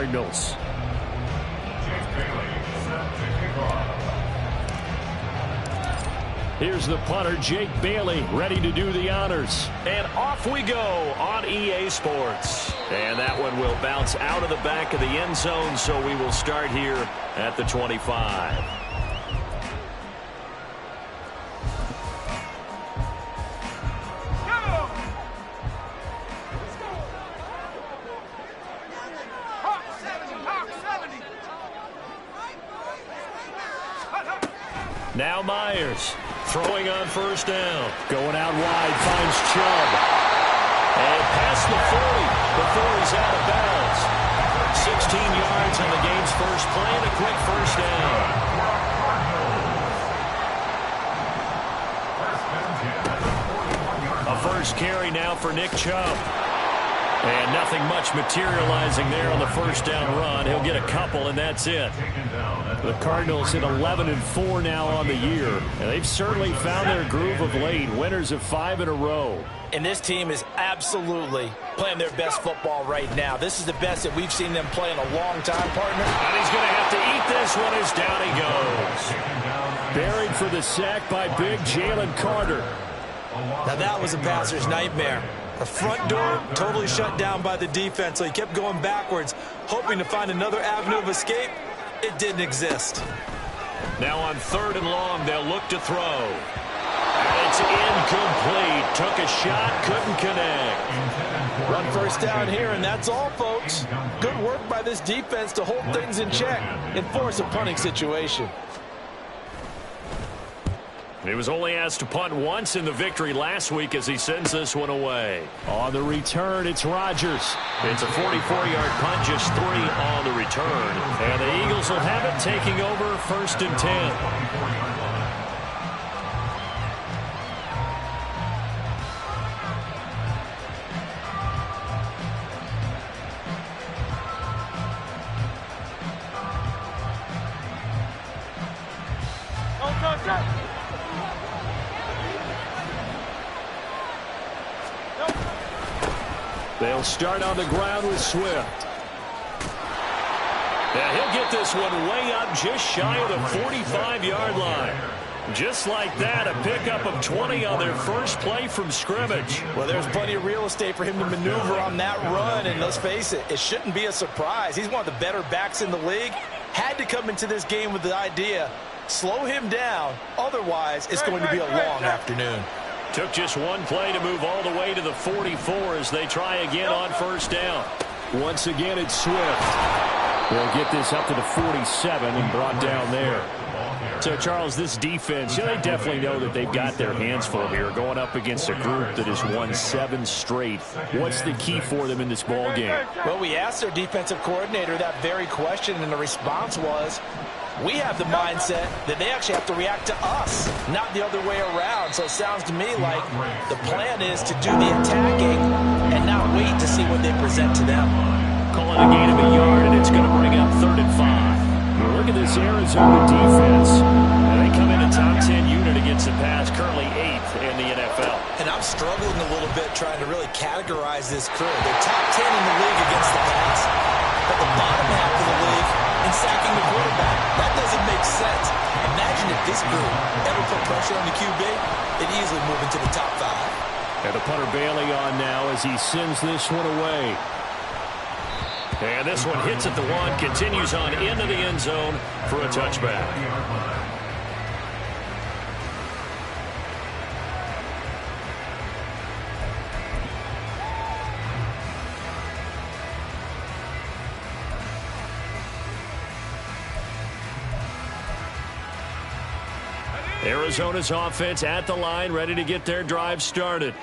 Cardinals. Here's the punter, Jake Bailey, ready to do the honors. And off we go on EA Sports. And that one will bounce out of the back of the end zone, so we will start here at the 25. Now Myers throwing on first down. Going out wide, finds Chubb. And past the 40 before he's out of bounds. 16 yards on the game's first play and a quick first down. A first carry now for Nick Chubb. And nothing much materializing there on the first down run. He'll get a couple, and that's it. The Cardinals at 11-4 now on the year. And they've certainly found their groove of late. Winners of 5 in a row. And this team is absolutely playing their best football right now. This is the best that we've seen them play in a long time, partner. And he's going to have to eat this one as down he goes. Buried for the sack by big Jalen Carter. Now that was a passer's nightmare. The front door totally shut down by the defense, so he kept going backwards, hoping to find another avenue of escape. It didn't exist. Now on 3rd and long, they'll look to throw. And it's incomplete. Took a shot, couldn't connect. One first down here, and that's all, folks. Good work by this defense to hold things in check and force a punting situation. He was only asked to punt once in the victory last week as he sends this one away. On the return, it's Rodgers. It's a 44-yard punt, just 3 on the return. And the Eagles will have it, taking over 1st and 10. They'll start on the ground with Swift. Yeah, he'll get this one way up just shy of the 45-yard line. Just like that, a pickup of 20 on their first play from scrimmage. Well, there's plenty of real estate for him to maneuver on that run, and let's face it, it shouldn't be a surprise. He's one of the better backs in the league. Had to come into this game with the idea, slow him down, otherwise it's going to be a long afternoon. Took just one play to move all the way to the 44 as they try again on first down. Once again, it's Swift. They'll get this up to the 47 and brought down there. So, Charles, this defense, they definitely know that they've got their hands full here, going up against a group that has won 7 straight. What's the key for them in this ball game? Well, we asked their defensive coordinator that very question, and the response was, we have the mindset that they actually have to react to us, not the other way around. So it sounds to me like the plan is to do the attacking and not wait to see what they present to them. Calling a gain of a yard, and it's going to bring up 3rd and 5. Look at this Arizona defense. And they come in a top 10 unit against the pass, currently 8th in the NFL. And I'm struggling a little bit trying to really categorize this crew. They're top 10 in the league against the pass, but the bottom half of the league in sacking the quarterback. That doesn't make sense. Imagine if this group ever put pressure on the QB, it'd easily move into the top 5. And the punter Bailey on now as he sends this one away. And this one hits at the 1, continues on into the end zone for a touchback. Arizona's offense at the line, ready to get their drive started.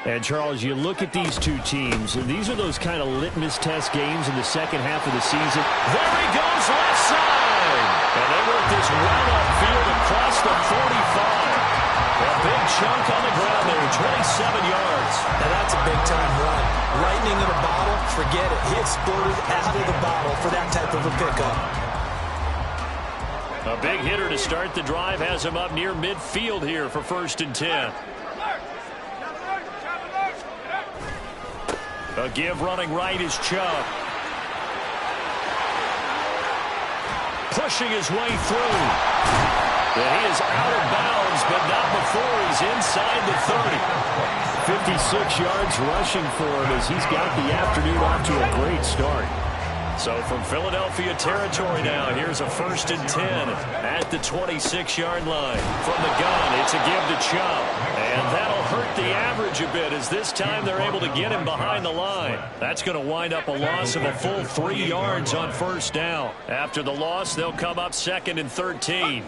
And, Charles, you look at these two teams, and these are those kind of litmus test games in the second half of the season. There he goes, left side. And they work this well upfield across the 45. A big chunk on the ground there, 27 yards. Now that's a big-time run. Lightning in a bottle, forget it. He exploded out of the bottle for that type of a pickup. A big hitter to start the drive has him up near midfield here for 1st and 10. A give running right is Chubb. pushing his way through. And he is out of bounds, but not before he's inside the 30. 56 yards rushing for him as he's got the afternoon off to a great start. So from Philadelphia territory now, here's a 1st and 10 at the 26-yard line. From the gun, it's a give to Chubb. And that'll hurt the average a bit as this time they're able to get him behind the line. That's going to wind up a loss of a full 3 yards on 1st down. After the loss, they'll come up 2nd and 13.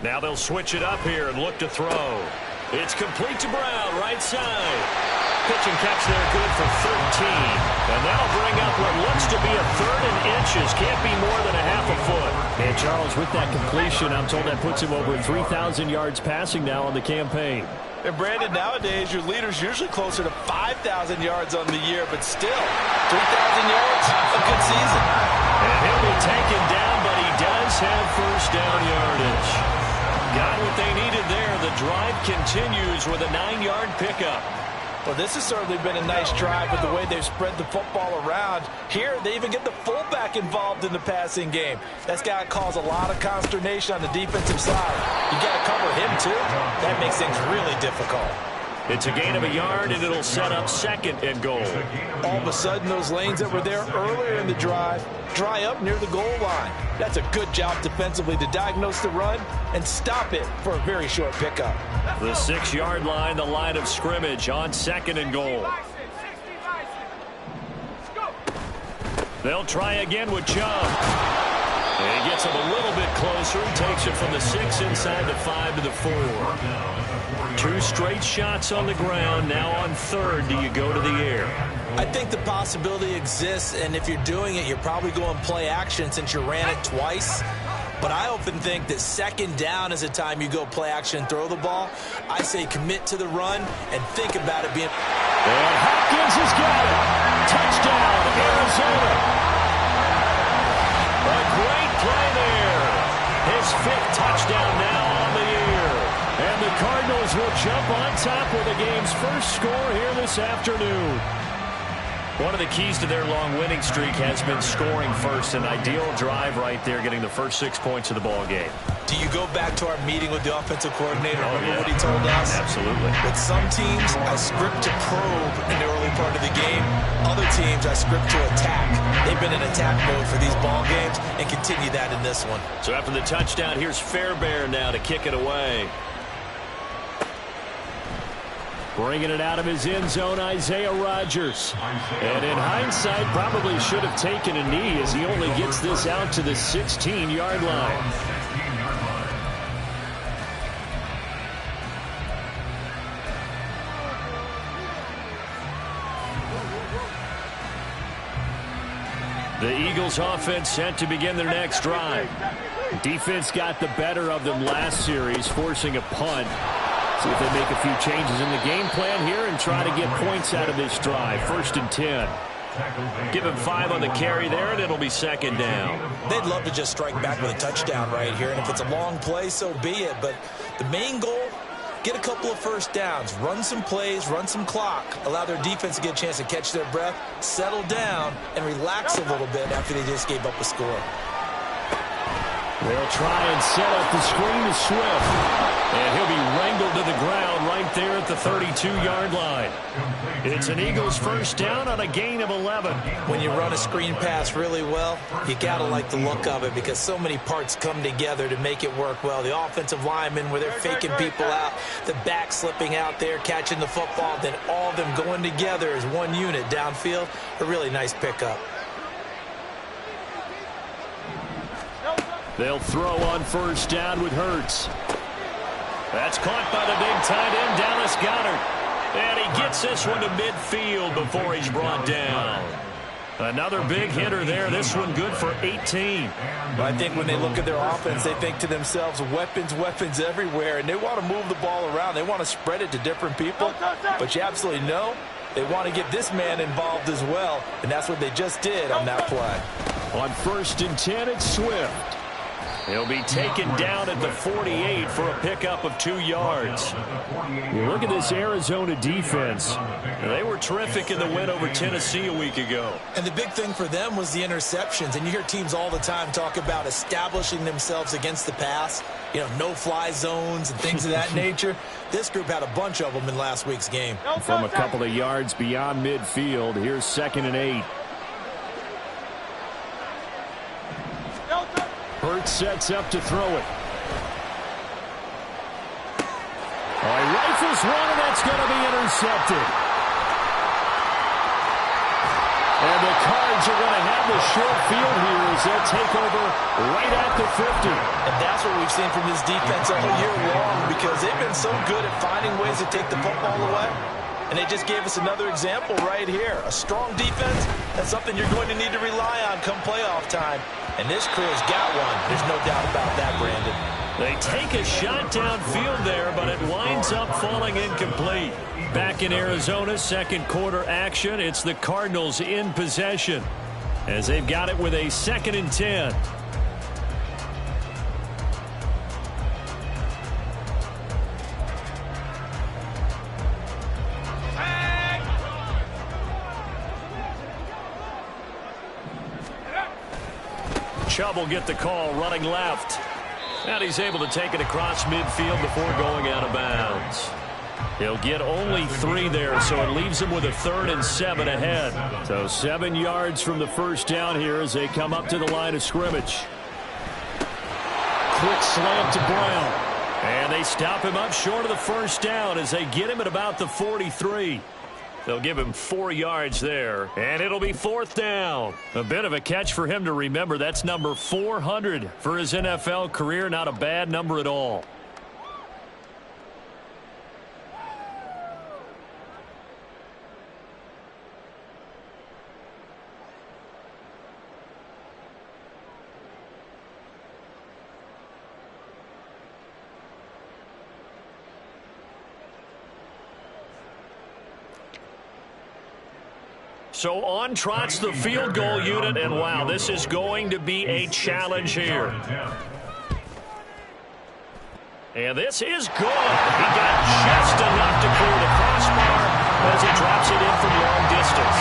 Now they'll switch it up here and look to throw. It's complete to Brown, right side. Pitch and catch there, good for 13. And that'll bring up what looks to be a 3rd and inches. Can't be more than a half a foot. And Charles, with that completion, I'm told that puts him over 3,000 yards passing now on the campaign. And Brandon, nowadays your leader's usually closer to 5,000 yards on the year, but still, 3,000 yards, a good season. And he'll be taken down, but he does have 1st down yardage. Got what they needed there. The drive continues with a 9-yard pickup. Well, this has certainly been a nice drive with the way they've spread the football around. Here, they even get the fullback involved in the passing game. That's got to cause a lot of consternation on the defensive side. You got to cover him, too. That makes things really difficult. It's a gain of a yard, and it'll set up 2nd and goal. All of a sudden, those lanes that were there earlier in the drive dry up near the goal line. That's a good job defensively to diagnose the run and stop it for a very short pickup. The 6-yard line, the line of scrimmage on 2nd and goal. They'll try again with Chubb. And he gets him a little bit closer and takes it from the 6 inside the 5 to the 4. 2 straight shots on the ground. Now on 3rd, do you go to the air? I think the possibility exists, and if you're doing it, you're probably going play action since you ran it twice. But I often think that 2nd down is a time you go play action and throw the ball. I say commit to the run and think about it being... And Hopkins has got it. Touchdown, Arizona. A great play there. His 5th touchdown now on the year. And the Cardinals will jump on top with the game's first score here this afternoon. One of the keys to their long winning streak has been scoring first. An ideal drive right there, getting the first 6 points of the ball game. Do you go back to our meeting with the offensive coordinator? Remember what he told us? Absolutely. With some teams, I script to probe in the early part of the game. Other teams, I script to attack. They've been in attack mode for these ball games and continue that in this one. So after the touchdown, here's Fairbairn now to kick it away. Bringing it out of his end zone, Isaiah Rodgers. And in hindsight, probably should have taken a knee as he only gets this out to the 16-yard line. The Eagles offense set to begin their next drive. Defense got the better of them last series, forcing a punt. See if they make a few changes in the game plan here and try to get points out of this drive. 1st and 10. Give him 5 on the carry there, and it'll be 2nd down. They'd love to just strike back with a touchdown right here, and if it's a long play, so be it. But the main goal, get a couple of 1st downs, run some plays, run some clock, allow their defense to get a chance to catch their breath, settle down, and relax a little bit after they just gave up a score. They'll try and set up the screen to Swift. And he'll be wrangled to the ground right there at the 32-yard line. It's an Eagles 1st down on a gain of 11. When you run a screen pass really well, you got to like the look of it because so many parts come together to make it work well. The offensive linemen, where they're faking people out, the back slipping out there, catching the football, then all of them going together as one unit downfield. A really nice pickup. They'll throw on 1st down with Hurts. That's caught by the big tight end, Dallas Goedert. And he gets this one to midfield before he's brought down. Another big hitter there. This one good for 18. Well, I think when they look at their offense, they think to themselves, weapons, weapons everywhere. And they want to move the ball around. They want to spread it to different people. But you absolutely know they want to get this man involved as well. And that's what they just did on that play. On 1st and 10, it's Swift. He'll be taken down at the 48 for a pickup of 2 yards. You look at this Arizona defense. They were terrific in the win over Tennessee a week ago. And the big thing for them was the interceptions. And you hear teams all the time talk about establishing themselves against the pass. You know, no-fly zones and things of that nature. This group had a bunch of them in last week's game. From a couple of yards beyond midfield, here's 2nd and 8. Hurts sets up to throw it. Oh, he rifles one, and that's going to be intercepted. And the Cards are going to have the short field here as they'll take over right at the 50. And that's what we've seen from this defense all year long, because they've been so good at finding ways to take the football away. And they just gave us another example right here. A strong defense, that's something you're going to need to rely on come playoff time. And this crew's got one. There's no doubt about that, Brandon. They take a shot downfield there, but it winds up falling incomplete. Back in Arizona, second quarter action. It's the Cardinals in possession as they've got it with a 2nd and 10. Chubb will get the call running left. And he's able to take it across midfield before going out of bounds. He'll get only 3 there, so it leaves him with a 3rd and 7 ahead. So 7 yards from the first down here as they come up to the line of scrimmage. Quick slant to Brown. And they stop him up short of the first down as they get him at about the 43. They'll give him 4 yards there, and it'll be 4th down. A bit of a catch for him to remember. That's number 400 for his NFL career. Not a bad number at all. So on trots the field goal unit, and wow, this is going to be a challenge here. And this is good. He got just enough to clear the crossbar as he drops it in from long distance.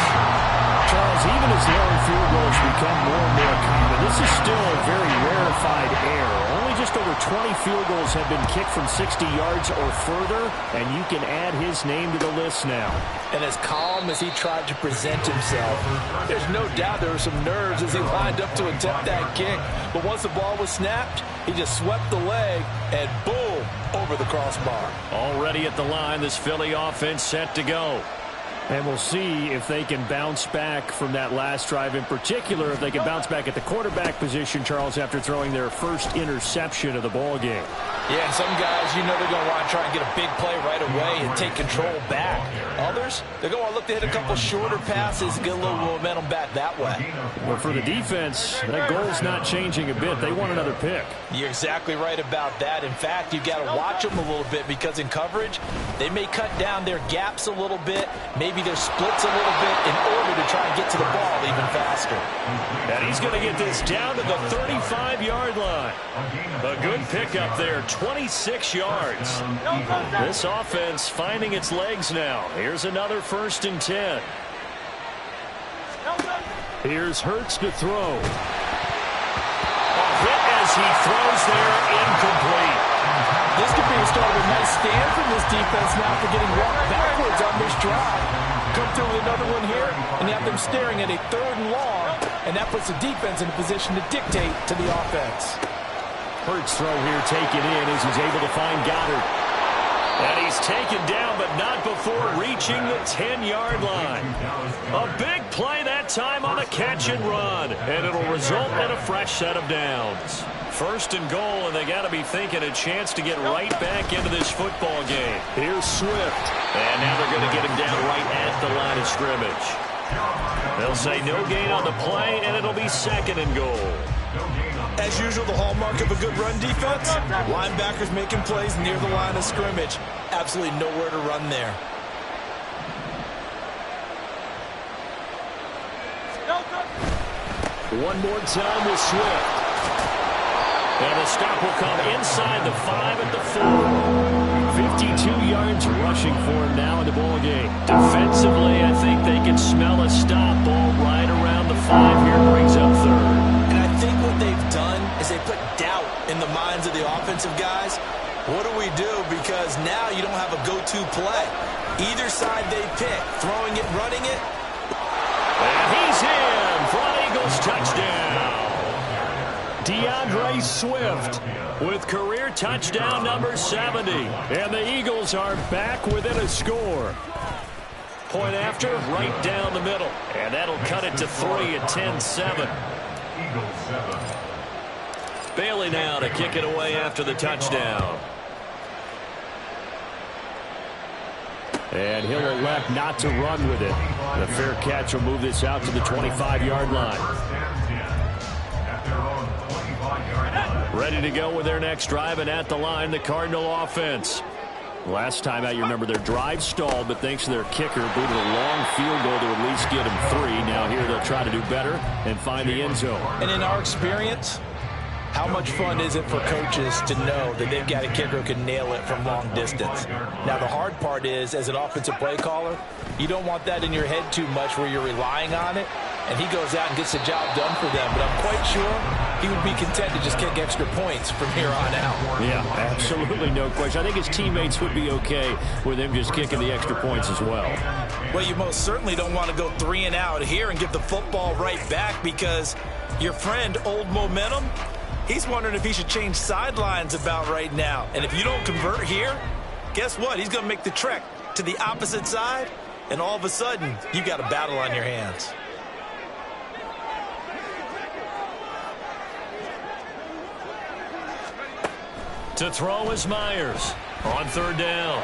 Charles, even as long field goals become more and more common, this is still a very rarefied error. Only just over 20 field goals have been kicked from 60 yards or further, and you can add his name to the list now. And as calm as he tried to present himself, there's no doubt there were some nerves as he lined up to attempt that kick. But once the ball was snapped, he just swept the leg and boom, over the crossbar. Already at the line, this Philly offense set to go. And we'll see if they can bounce back from that last drive, in particular if they can bounce back at the quarterback position, Charles, after throwing their first interception of the ball game. Yeah, and some guys, you know they're going to want to try and get a big play right away and take control back. Others, they're going to look to hit a couple shorter passes, get a little momentum back that way. But for the defense, that goal's not changing a bit. They want another pick. You're exactly right about that. In fact, you've got to watch them a little bit because in coverage, they may cut down their gaps a little bit, maybe their splits a little bit in order to try and get to the ball even faster. And he's going to get this down to the 35-yard line. A good pickup there, 26 yards. This offense finding its legs now. Here's another 1st and 10. Here's Hurts to throw. A hit as he throws there, incomplete. This could be a start of a nice stand from this defense now for getting walked backwards on this drive. Come through with another one here, and you have them staring at a 3rd and long, and that puts the defense in a position to dictate to the offense. Hurts throw here taken in as he's able to find Goddard. And he's taken down, but not before reaching the 10-yard line. A big play that time on the catch and run, and it'll result in a fresh set of downs. 1st and goal, and they got to be thinking a chance to get right back into this football game. Here's Swift. And now they're going to get him down right at the line of scrimmage. They'll say no gain on the play, and it'll be 2nd and goal. As usual, the hallmark of a good run defense, linebackers making plays near the line of scrimmage. Absolutely nowhere to run there. One more time with Swift. And the stop will come inside the 5 at the 4. 52 yards rushing for him now in the ball game. Defensively, I think they can smell a stop. Ball right around the 5 here, brings up third. And I think what they've done is they put doubt in the minds of the offensive guys. What do we do? Because now you don't have a go-to play. Either side they pick, throwing it, running it. And he's in for an Eagles touchdown. DeAndre Swift With career touchdown number 70. and the Eagles are back within a score. Point after, right down the middle. And that'll cut it to 3 at 10-7. Bailey now to kick it away after the touchdown. And he'll elect not to run with it. The fair catch will move this out to the 25-yard line. Ready to go with their next drive, and at the line, the Cardinal offense. Last time out, you remember their drive stalled, but thanks to their kicker, booted a long field goal to at least get them 3. Now here they'll try to do better and find the end zone. And in our experience, how much fun is it for coaches to know that they've got a kicker who can nail it from long distance? Now, the hard part is, as an offensive play caller, you don't want that in your head too much where you're relying on it, and he goes out and gets the job done for them. But I'm quite sure he would be content to just kick extra points from here on out. Yeah, absolutely no question. I think his teammates would be okay with him just kicking the extra points as well. Well, you most certainly don't want to go 3 and out here and give the football right back, because your friend, Old Momentum, he's wondering if he should change sidelines about right now. And if you don't convert here, guess what? He's going to make the trek to the opposite side, and all of a sudden, you've got a battle on your hands. To throw is Myers on 3rd down.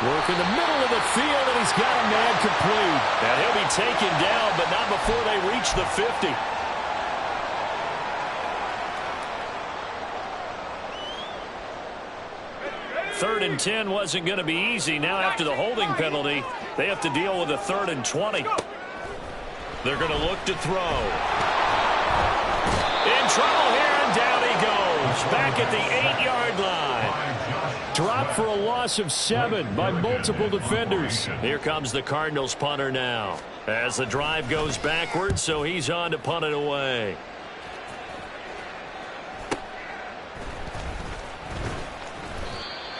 Work in the middle of the field, and he's got a man complete. And he'll be taken down, but not before they reach the 50. Third and 10 wasn't going to be easy. Now after the holding penalty, they have to deal with a 3rd and 20. They're going to look to throw. In trouble here, and down he goes. Back at the 8-yard line. Dropped for a loss of 7 by multiple defenders. Here comes the Cardinals punter now. As the drive goes backwards, so he's on to punt it away.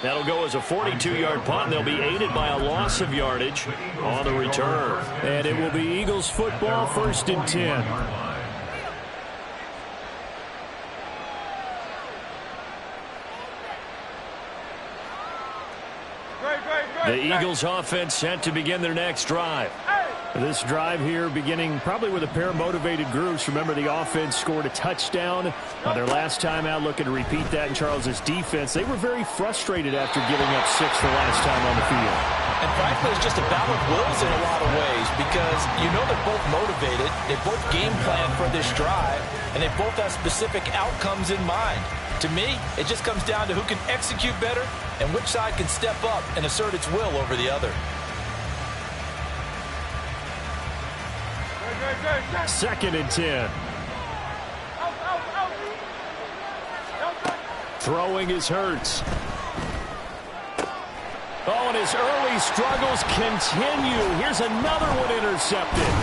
That'll go as a 42-yard punt, and they'll be aided by a loss of yardage on the return. And it will be Eagles football, 1st and 10. The Eagles offense set to begin their next drive. This drive here beginning probably with a pair of motivated groups. Remember, the offense scored a touchdown on their last time out, looking to repeat that in Charles's defense. They were very frustrated after giving up 6 the last time on the field. And frankly, it's just a battle of wills in a lot of ways, because you know they're both motivated, they both game plan for this drive, and they both have specific outcomes in mind. To me, it just comes down to who can execute better and which side can step up and assert its will over the other. 2nd and 10. Throwing is Hurts. Oh, and his early struggles continue. Here's another one intercepted.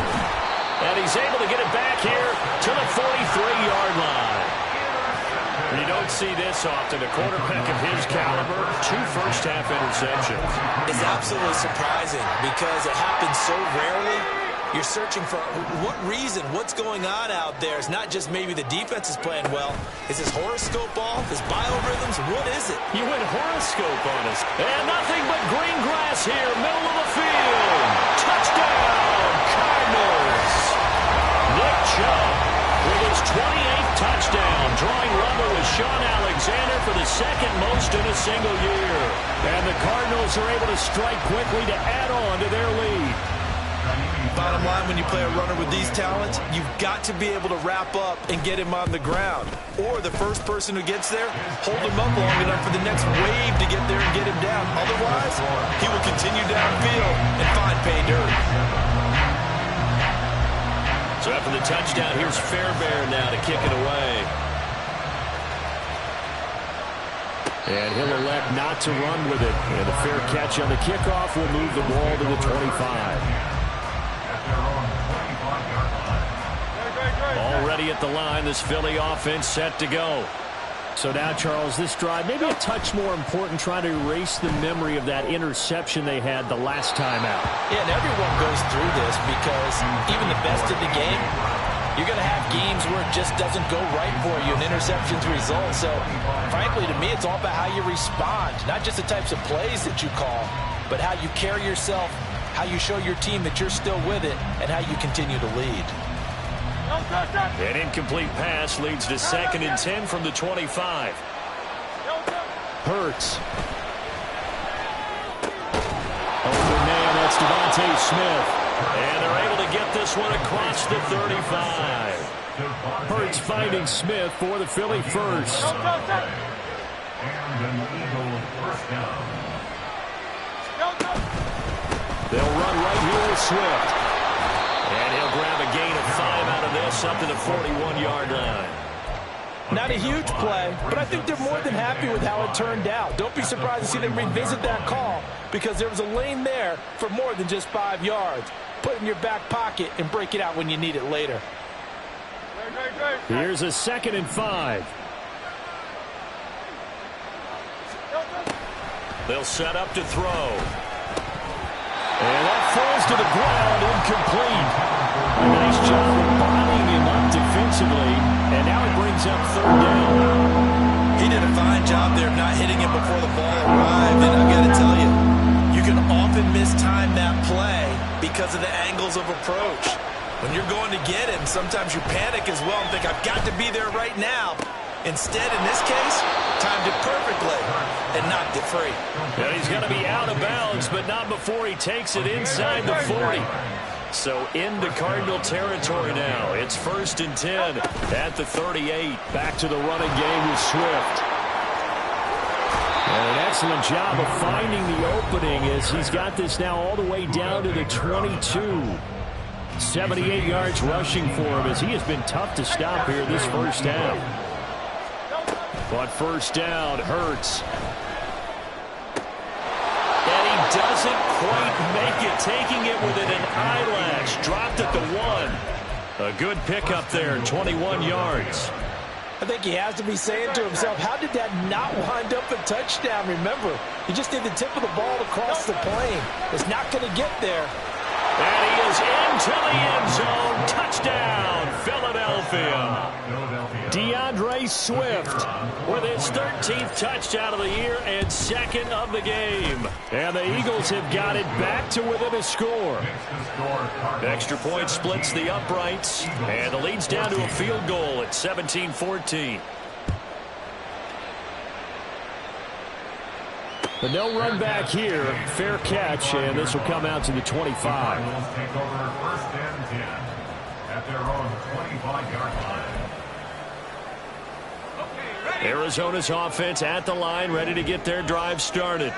And he's able to get it back here to the 43-yard line. You don't see this often. A quarterback of his caliber, 2 first-half interceptions. It's absolutely surprising because it happens so rarely. You're searching for what reason, what's going on out there. It's not just maybe the defense is playing well. Is his horoscope off? His biorhythms? What is it? You went horoscope on us. And nothing but green grass here, middle of the field. Touchdown, Cardinals. Nick Chubb with his 28th touchdown, drawing level with Sean Alexander for the 2nd most in a single year. And the Cardinals are able to strike quickly to add on to their lead. Bottom line, when you play a runner with these talents, you've got to be able to wrap up and get him on the ground. Or the first person who gets there, hold him up long enough for the next wave to get there and get him down. Otherwise, he will continue downfield and find pay dirt. So after the touchdown, here's Fairbairn now to kick it away. And he'll elect not to run with it. And a fair catch on the kickoff will move the ball to the 25. Already at the line, this Philly offense set to go. So now, Charles, this drive, maybe a touch more important, trying to erase the memory of that interception they had the last time out. Yeah, and everyone goes through this because even the best in the game, you're going to have games where it just doesn't go right for you, and interceptions result. So, frankly, to me, it's all about how you respond, not just the types of plays that you call, but how you carry yourself, how you show your team that you're still with it, and how you continue to lead. An incomplete pass leads to 2nd and 10 from the 25. Hurts. Open man, that's Devontae Smith. And they're able to get this one across the 35. Hurts finding Smith for the Philly first. They'll run right here with Swift. And he'll grab a gain of 5 out of this up to the 41-yard line. Not a huge play, but I think they're more than happy with how it turned out. Don't be surprised to see them revisit that call because there was a lane there for more than just 5 yards. Put it in your back pocket and break it out when you need it later. Here's a 2nd and 5. They'll set up to throw. And that falls to the ground, incomplete. A nice job of bombing him up defensively, and now it brings up 3rd down. He did a fine job there of not hitting him before the ball arrived, and I've got to tell you, you can often mistime that play because of the angles of approach. When you're going to get him, sometimes you panic as well and think, I've got to be there right now. Instead, in this case, timed it perfectly and knocked it free. And he's going to be out of bounds, but not before he takes it inside the 40. So into Cardinal territory now. It's 1st and 10 at the 38. Back to the running game with Swift. And an excellent job of finding the opening as he's got this now all the way down to the 22. 78 yards rushing for him as he has been tough to stop here this first half. On 1st down, Hurts. And he doesn't quite make it, taking it within an eyelash. Dropped at the 1. A good pickup there, 21 yards. I think he has to be saying to himself, how did that not wind up a touchdown? Remember, he just did the tip of the ball across the plane. It's not going to get there. And he is into the end zone. Touchdown, Philadelphia. DeAndre Swift with his 13th touchdown of the year and 2nd of the game. And the Eagles have got it back to within a score. Extra point splits the uprights, and the lead's down to a field goal at 17-14. But no run back here. Fair catch, and this will come out to the 25. Take over 1st and 10 at their own 25-yard line. Arizona's offense at the line, ready to get their drive started.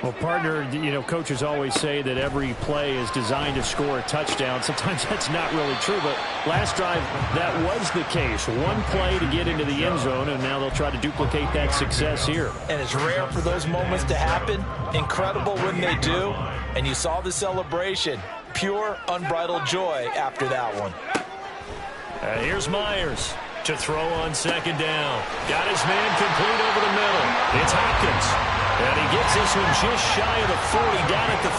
Well, partner, you know, coaches always say that every play is designed to score a touchdown. Sometimes that's not really true, but last drive, that was the case. One play to get into the end zone, and now they'll try to duplicate that success here. And it's rare for those moments to happen. Incredible when they do. And you saw the celebration. Pure, unbridled joy after that one. And here's Myers to throw on 2nd down. Got his man complete over the middle. It's Hopkins. And he gets this one just shy of the 40, down at the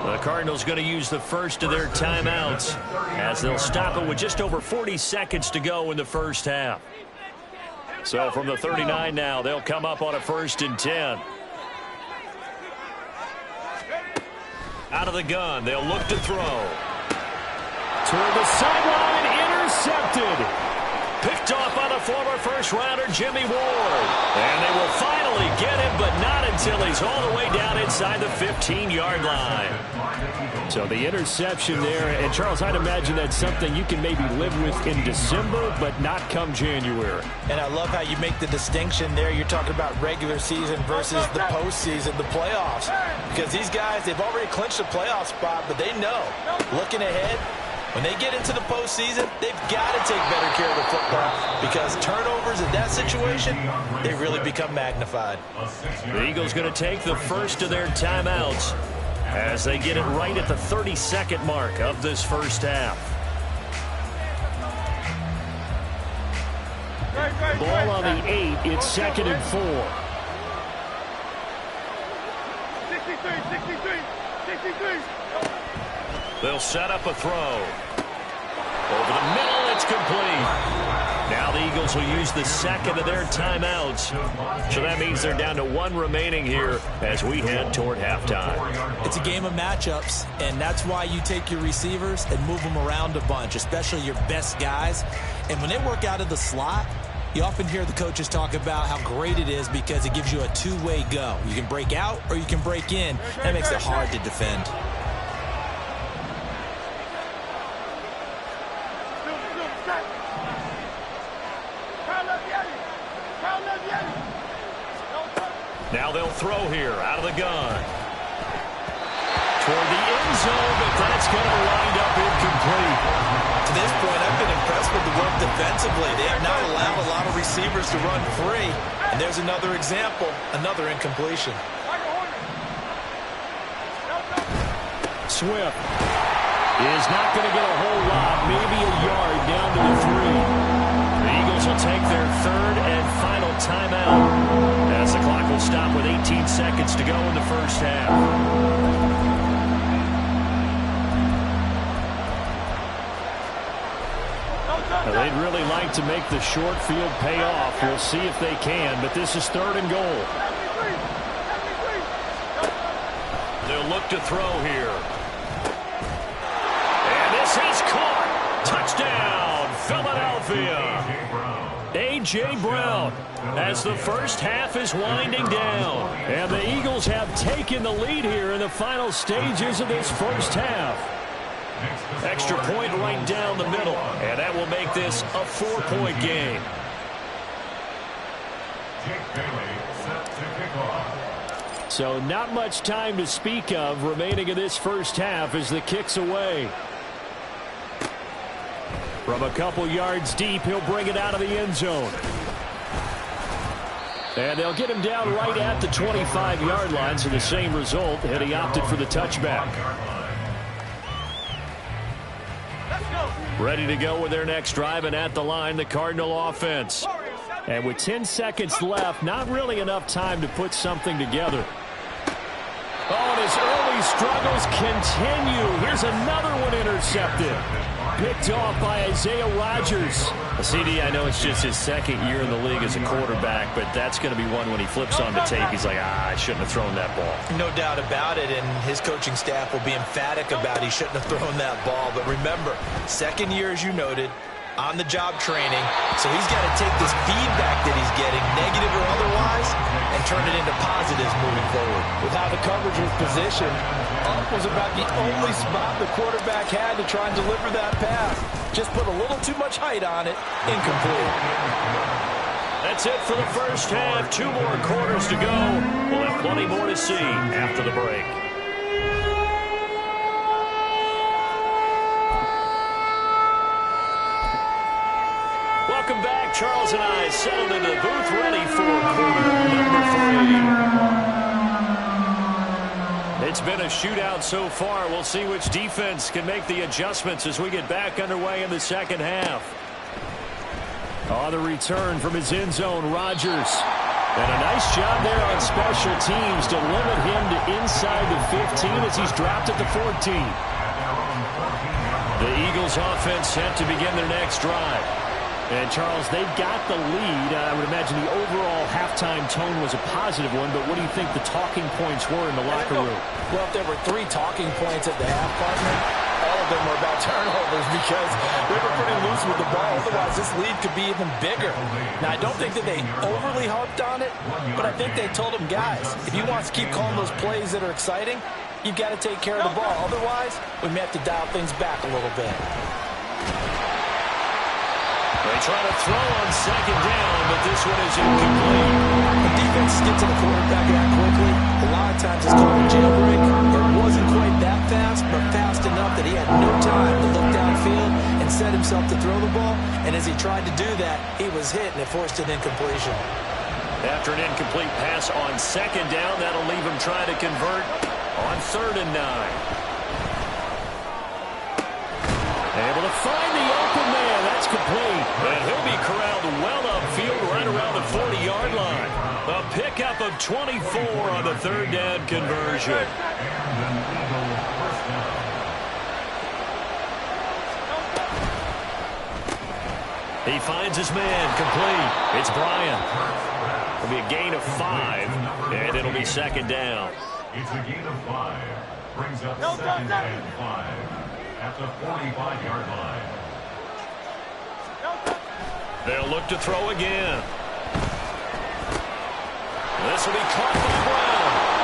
39. The Cardinals going to use the first of their timeouts as they'll stop it with just over 40 seconds to go in the first half. So from the 39 now, they'll come up on a 1st and 10. Out of the gun, they'll look to throw. Toward the sideline, intercepted. Picked off by the former first-rounder Jimmy Ward. And they will finally get him, but not until he's all the way down inside the 15-yard line. So the interception there, and Charles, I'd imagine that's something you can maybe live with in December, but not come January. And I love how you make the distinction there. You're talking about regular season versus the postseason, the playoffs. Because these guys, they've already clinched a playoff spot, but they know, looking ahead, When they get into the postseason, they've got to take better care of the football because turnovers in that situation, they really become magnified. The Eagles going to take the first of their timeouts as they get it right at the 32nd mark of this first half. Ball on the 8. It's 2nd and 4. 63. They'll set up a throw. Over the middle, it's complete. Now the Eagles will use the second of their timeouts. So that means they're down to 1 remaining here as we head toward halftime. It's a game of matchups, and that's why you take your receivers and move them around a bunch, especially your best guys. And when they work out of the slot, you often hear the coaches talk about how great it is because it gives you a two-way go. You can break out or you can break in. That makes it hard to defend. Now they'll throw here out of the gun. Toward the end zone, but that's going to wind up incomplete. To this point, I've been impressed with the work defensively. They have not allowed a lot of receivers to run free. And there's another example, another incompletion. Swift is not going to get a whole lot, maybe a yard down to the 3. The Eagles will take their third and final timeout as the clock will stop with 18 seconds to go in the first half. They'd really like to make the short field pay off. We'll see if they can, but this is 3rd and goal. They'll look to throw here. And this is caught. Touchdown, Philadelphia. A.J. Brown as the first half is winding down. And the Eagles have taken the lead here in the final stages of this first half. Extra point right down the middle, and that will make this a 4-point game. So not much time to speak of remaining in this first half as the kick's away. From a couple yards deep, he'll bring it out of the end zone. And they'll get him down right at the 25-yard line, so the same result, and he opted for the touchback. Ready to go with their next drive, and at the line, the Cardinal offense. And with 10 seconds left, not really enough time to put something together. Oh, and his early struggles continue. Here's another one intercepted. Picked off by Isaiah Rodgers. CD, I know it's just his second year in the league as a quarterback, but that's going to be one when he flips on the tape. He's like, I shouldn't have thrown that ball. No doubt about it, and his coaching staff will be emphatic about he shouldn't have thrown that ball. But remember, second year, as you noted, on-the-job training, so he's got to take this feedback that he's getting, negative or otherwise, and turn it into positives moving forward. With how the coverage was positioned, up was about the only spot the quarterback had to try and deliver that pass. Just put a little too much height on it, incomplete. That's it for the first half. 2 more quarters to go. We'll have plenty more to see after the break. Welcome back. Charles and I settled into the booth ready for quarter number 3. It's been a shootout so far. We'll see which defense can make the adjustments as we get back underway in the second half. On the return from his end zone, Rodgers. And a nice job there on special teams to limit him to inside the 15 as he's dropped at the 14. The Eagles offense set to begin their next drive. And, Charles, they've got the lead. I would imagine the overall halftime tone was a positive one, but what do you think the talking points were in the locker room? Well, if there were 3 talking points at the half, partner, all of them were about turnovers because they were pretty loose with the ball. Otherwise, this lead could be even bigger. Now, I don't think that they overly harped on it, but I think they told them, guys, if you want to keep calling those plays that are exciting, you've got to take care of the ball. Otherwise, we may have to dial things back a little bit. They try to throw on second down, but this one is incomplete. When defense gets to the quarterback that quickly, a lot of times it's called a jailbreak. It wasn't quite that fast, but fast enough that he had no time to look downfield set himself to throw the ball, and as he tried to do that, he was hit, and it forced an incompletion. After an incomplete pass on second down, that'll leave him trying to convert on 3rd and 9. Able to find the open man. That's complete. And he'll be corralled well upfield right around the 40-yard line. A pickup of 24 on the 3rd down conversion. He finds his man, complete. It's Bryant. It'll be a gain of 5, and it'll be 2nd down. It's a gain of 5. Brings up 2nd and 5 at the 45-yard line. They'll look to throw again. This will be caught by Brown.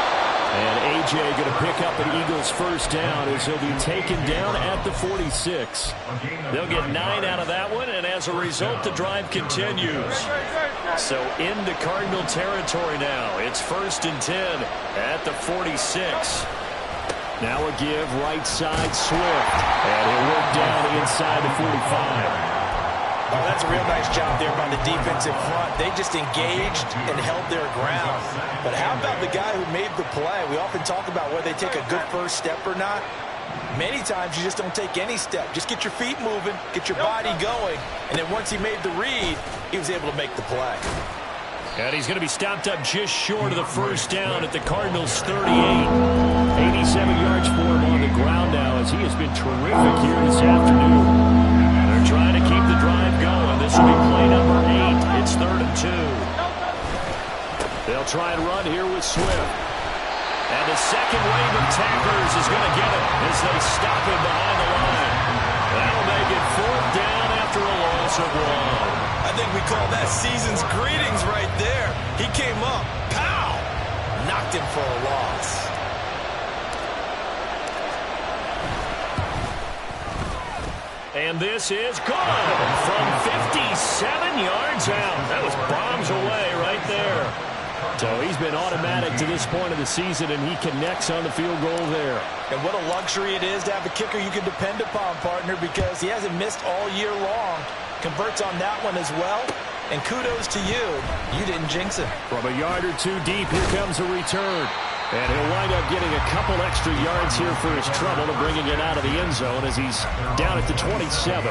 And A.J. going to pick up an Eagles first down as he'll be taken down at the 46. They'll get 9 out of that one, and as a result, the drive continues. So into Cardinal territory now. It's 1st and 10 at the 46. Now a give right side Swift. And he'll work down inside the 45. Oh, that's a real nice job there by the defensive front. They just engaged and held their ground. But how about the guy who made the play? We often talk about whether they take a good first step or not. Many times you just don't take any step. Just get your feet moving, get your body going, and then once he made the read, he was able to make the play. And he's going to be stopped up just short of the first down at the Cardinals' 38. 87 yards for him on the ground now as he has been terrific here this afternoon. They're trying to keep the drive going. This will be play number 8. It's 3rd and 2. They'll try and run here with Swift. And the second wave of tacklers is going to get him as they stop him behind the line. That'll make it 4th down after a loss of 1. I think we call that season's greetings right there. He came up, pow, knocked him for a loss. And this is good from 57 yards out. That was bombs away right there. So he's been automatic to this point of the season, and he connects on the field goal there. And what a luxury it is to have a kicker you can depend upon, partner, because he hasn't missed all year long. Converts on that one as well. And kudos to you. You didn't jinx him. From a yard or two deep, here comes a return. And he'll wind up getting a couple extra yards here for his trouble of bringing it out of the end zone as he's down at the 27.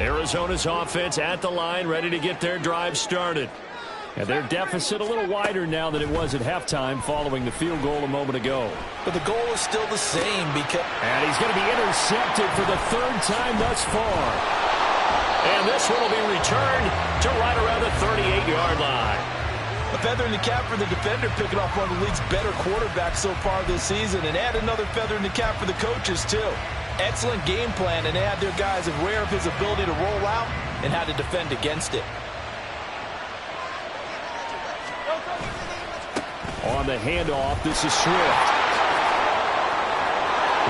Arizona's offense at the line, ready to get their drive started. And their deficit a little wider now than it was at halftime following the field goal a moment ago. But the goal is still the same because... And he's going to be intercepted for the 3rd time thus far. And this one will be returned to right around the 38-yard line. A feather in the cap for the defender, picking off one of the league's better quarterbacks so far this season. And add another feather in the cap for the coaches, too. Excellent game plan, and they had their guys aware of his ability to roll out and how to defend against it. On the handoff, this is Swift.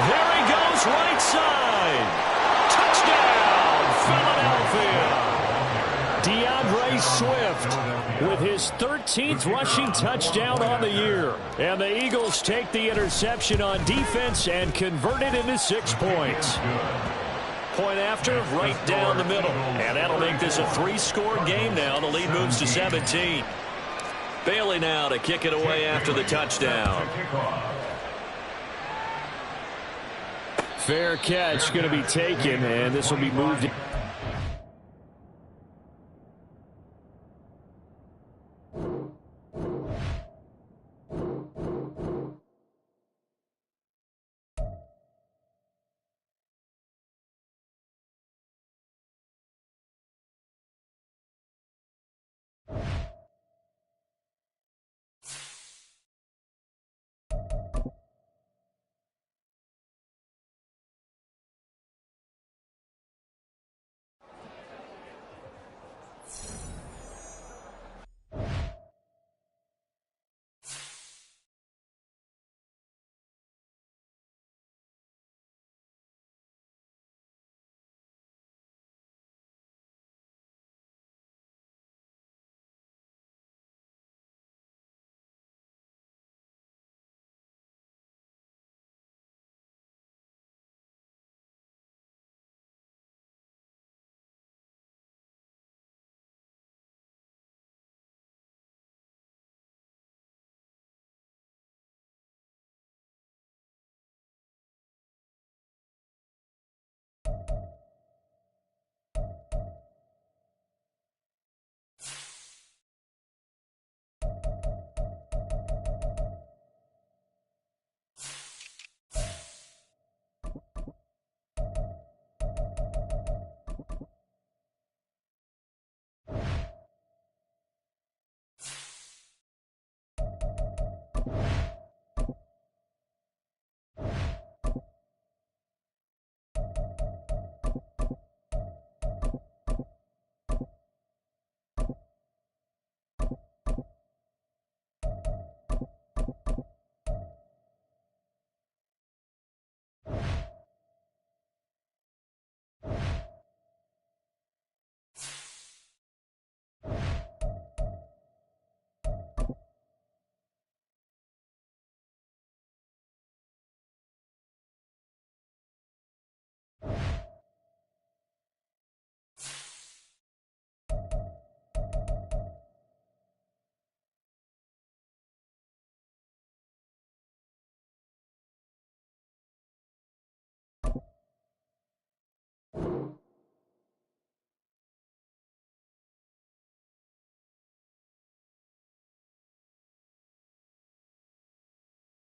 There he goes, right side. Touchdown, Philadelphia. DeAndre Swift with his 13th rushing touchdown on the year. And the Eagles take the interception on defense and convert it into 6 points. Point after, right down the middle. And that'll make this a 3-score game now. The lead moves to 17. Bailey now to kick it away after the touchdown. Fair catch going to be taken, and this will be moved.